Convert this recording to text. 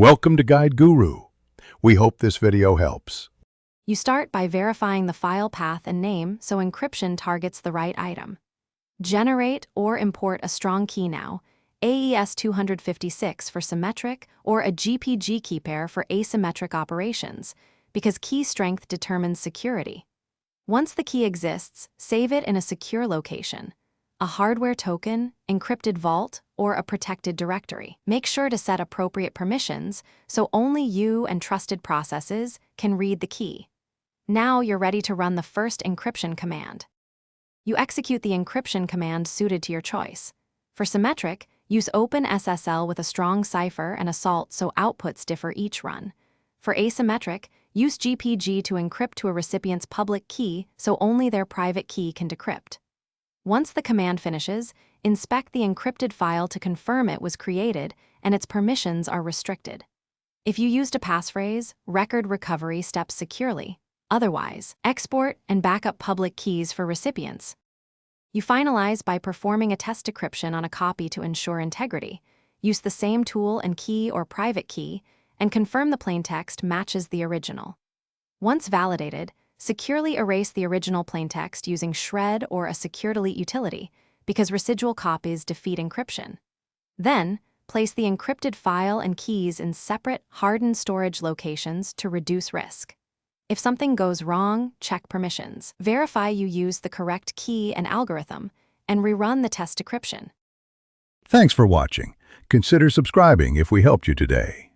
Welcome to Guide Guru. We hope this video helps. You start by verifying the file path and name so encryption targets the right item. Generate or import a strong key now, AES 256 for symmetric or a GPG key pair for asymmetric operations, because key strength determines security. Once the key exists, save it in a secure location, a hardware token, encrypted vault, or a protected directory. Make sure to set appropriate permissions so only you and trusted processes can read the key. Now you're ready to run the first encryption command. You execute the encryption command suited to your choice. For symmetric, use OpenSSL with a strong cipher and a salt so outputs differ each run. For asymmetric, use GPG to encrypt to a recipient's public key so only their private key can decrypt. Once the command finishes, inspect the encrypted file to confirm it was created and its permissions are restricted. If you used a passphrase, record recovery steps securely. Otherwise, export and backup public keys for recipients. You finalize by performing a test decryption on a copy to ensure integrity. Use the same tool and key or private key, and confirm the plaintext matches the original. Once validated, securely erase the original plaintext using shred or a secure delete utility, because residual copies defeat encryption. Then, place the encrypted file and keys in separate, hardened storage locations to reduce risk. If something goes wrong, check permissions. Verify you use the correct key and algorithm, and rerun the test decryption. Thanks for watching. Consider subscribing if we helped you today.